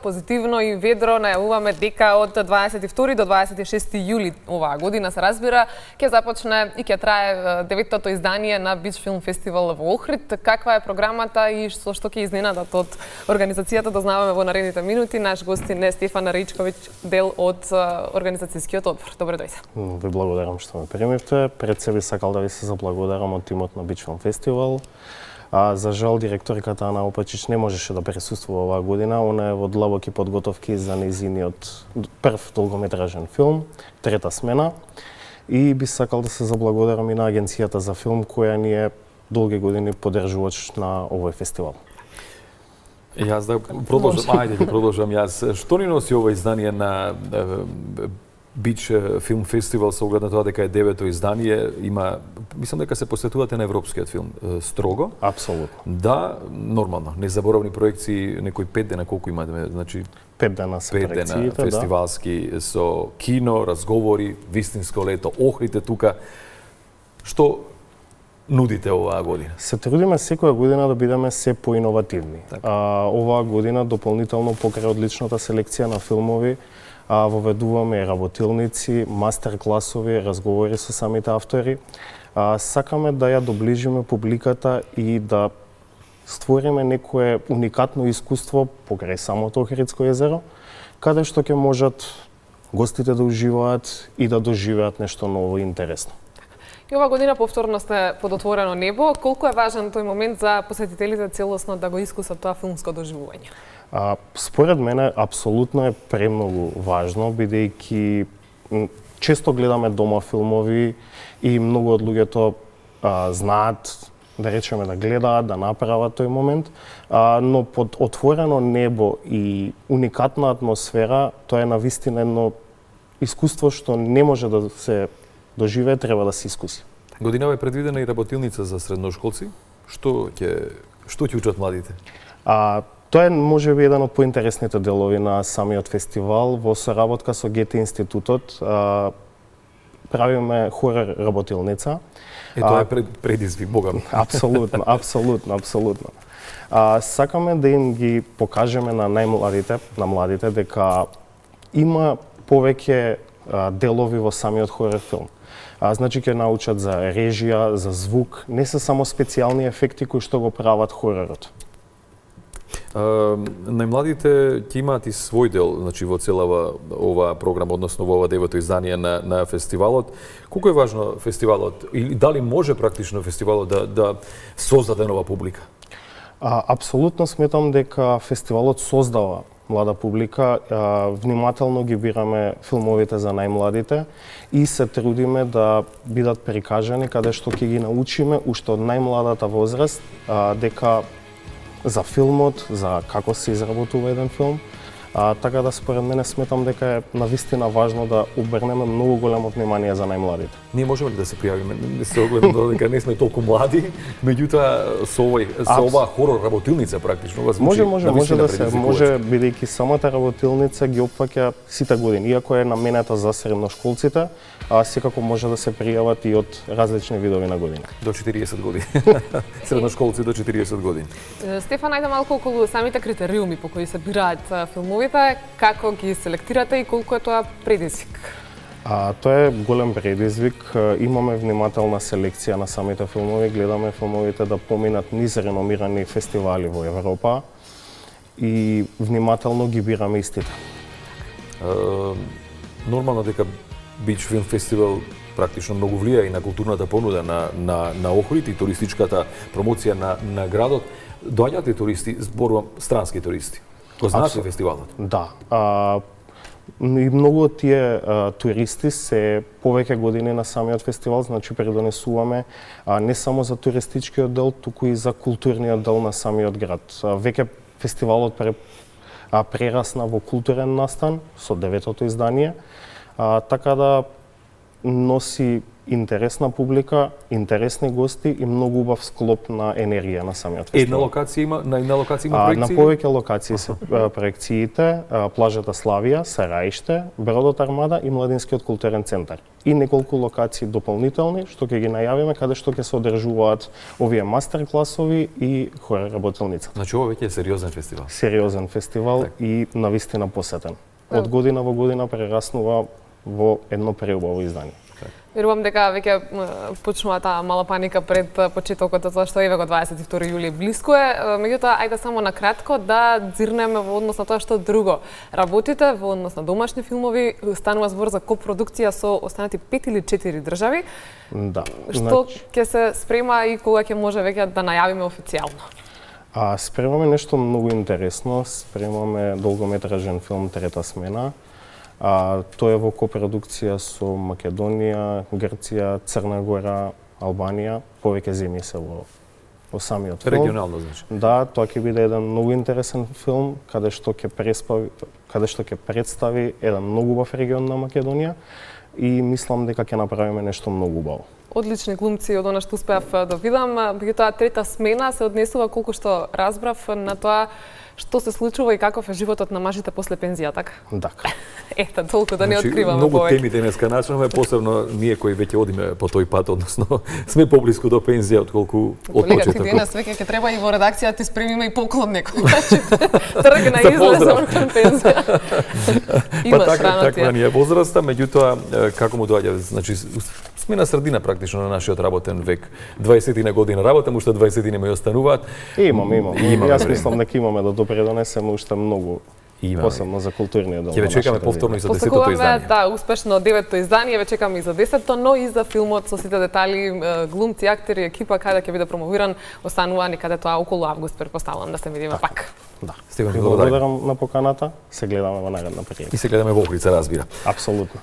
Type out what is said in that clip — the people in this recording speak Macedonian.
Позитивно и ведро најавуваме дека од 22 до 26 јули оваа година се разбира ќе започне и ќе трае деветото издание на Бич филм фестивал во Охрид. Каква е програмата и со што ќе изненадат од организацијата дознаваме во наредните минути. Наш гостин е Стефан Раичковиќ, дел од организацијскиот одбор. Добре дојде. Ви благодарам што ме примивте. Пред себе сакал да ви се заблагодарам од тимот на Бич филм фестивал. За жал, директорката Ана Опачич не можеше да присуствува оваа година. Она е во длабоки подготовки за нејзиниот прв долгометражен филм, Трета смена. И би сакал да се заблагодарам и на Агенцијата за филм, која ни е долги години поддржувач на овој фестивал. Јас да продолжам, ајде да продолжам јас. Што ни носи ова издание на Бич филм фестивал со оглед на тоа дека е девето издание, има, мислам дека се посветувате на европскиот филм строго. Апсолутно. Да, нормално. Незаборавни проекции, некои 5 дена колку имате, значи 5 дена се проекциите, да. Фестивалски со кино, разговори, вистинско лето, Охрид е тука. Што нудите оваа година? Се трудиме секоја година да бидеме се поиновативни. Оваа година дополнително покрај одличната селекција на филмови воведуваме работилници, мастер-класови, разговори со самите автори. Сакаме да ја доближиме публиката и да створиме некое уникатно искуство покрај самото Охридско езеро, каде што ќе можат гостите да уживаат и да доживеат нешто ново и интересно. И ова година повторно сте под отворено небо. Колку е важен тој момент за посетителите целосно да го искусат тоа филмско доживување? Според мене, апсолутно е премногу важно, бидејќи често гледаме дома филмови и многу од луѓето знаат, да речеме, да гледаат, да направат тој момент, но под отворено небо и уникатна атмосфера, тоа е навистина едно искуство што не може да се доживее, треба да се искуси. Годинава е предвидена и работилница за средношколци. Што ќе учат младите? Тоа е можеби еден од поинтересните делови на самиот фестивал. Во соработка со Гете институтот правиме хорор работилница. Тоа е предизвик, богам. Апсолутно. Сакаме да им ги покажеме на младите дека има повеќе делови во самиот хорор филм. Значи ќе научат за режија, за звук, не се само специјални ефекти кои што го прават хоророт. Најмладите ќе имаат и свој дел, значи во целава оваа програма, односно во ова девето издание на фестивалот. Колку е важно фестивалот или дали може практично фестивалот да создаде нова публика? Апсолутно сметам дека фестивалот создава млада публика. Внимателно ги бираме филмовите за најмладите и се трудиме да бидат прикажани каде што ќе ги научиме уште од најмладата возраст дека за филмот, за како се изработува еден филм. Така да според мене сметам дека е навистина важно да обрнеме многу големо внимание за најмладите. Ние можеме ли да се пријавиме? Не се огледам дека не сме толку млади, меѓутоа со оваа хорор работилница практично може да се може, бидејќи самата работилница ги опфаќа сите години. Иако е наменета за средношколците, секако може да се пријават и од различни видови на години. До 40 години. Средношколци до 40 години. Стефан, ајде малку околу самите критериуми по кои се бираат филмовите, како ги селектирате и колку е тоа предизвик? Тоа е голем предизвик. Имаме внимателна селекција на самите филмови, гледаме филмовите да поминат низ реномирани фестивали во Европа и внимателно ги бираме истите. Нормално дека Бич филм фестивал практично многу влија и на културната понуда на Охрид и туристичката промоција на градот. Доаѓаат ли туристи, зборувам странски туристи? Го знаете фестивалот? Да. И многу од тие туристи се повеќе години на самиот фестивал, значи предонесуваме не само за туристичкиот дел, туку и за културниот дел на самиот град. Веќе фестивалот прерасна во културен настан со деветото издание, така да носи интересна публика, интересни гости и многу убав склоп на енергија на самиот Една фестивал. локација има, на една локација има проекции? На повеќе локации се проекциите, плажата Славија, Сараиште, Бродот Армада и Младинскиот културен центар. И неколку локации дополнителни што ќе ги најавиме каде што ќе се одржуваат овие мастер класови и хор работилница. Значи ова веќе е сериозен фестивал. Сериозен фестивал и навистина посетен. Од година во година прераснува во едно преубаво издание. Верувам дека веќе почнува таа мала паника пред почетокот, затоа што еве го 22 јули блиску е. Меѓутоа, ајде само на кратко да дзирнеме во однос на тоа што друго работите во однос на домашни филмови. Станува збор за копродукција со останати 5 или 4 држави. Да. Што ќе се спрема и кога ќе може веќе да најавиме официјално? Спремаме нешто многу интересно. Спремаме долгометражен филм Трета смена. Тој е во копродукција со Македонија, Грција, Црна Гора, Албанија, повеќе земји се во самиот филм. Регионално, значи. Да, тоа ќе биде еден многу интересен филм каде што ќе представи еден многу убав регион на Македонија и мислам дека ќе направиме нешто многу убаво. Одлични глумци од она што успеав да видам, меѓутоа Трета смена се однесува колку што разбрав на тоа што се случува и каков е животот на мажите после пензија, така? Така. Ете, толку да не откриваме многу повеќе. теми денеска начнуваме, посебно ние кои веќе одиме по тој пат, односно сме поблиску до пензија отколку од Колега, ти почетокот. денес веќе ќе треба и во редакција ти спремиме и поклон некој. Трг на излез кон пензија. Имаш рано така ни е возраста, меѓутоа како му доаѓа, значи сме на средина практично на нашиот работен век. 20 година работам, уште 20 ми остануваат. Имаме. Јас мислам дека имаме да допринесеме уште многу. Посебно за културниот дел. Ќе ве чекаме повторно и за 10-то Посакуваме, издание. да, успешно 9-то издание, ве чекаме и за 10-то, но и за филмот со сите детали, глумци, актери, екипа, каде ќе биде промовиран, останува некаде тоа околу август, претпоставувам да се видиме пак. Да. Стеган, Благодарам на поканата, се гледаме во наредна прилика. И се гледаме во Охрица, разбира. Апсолутно.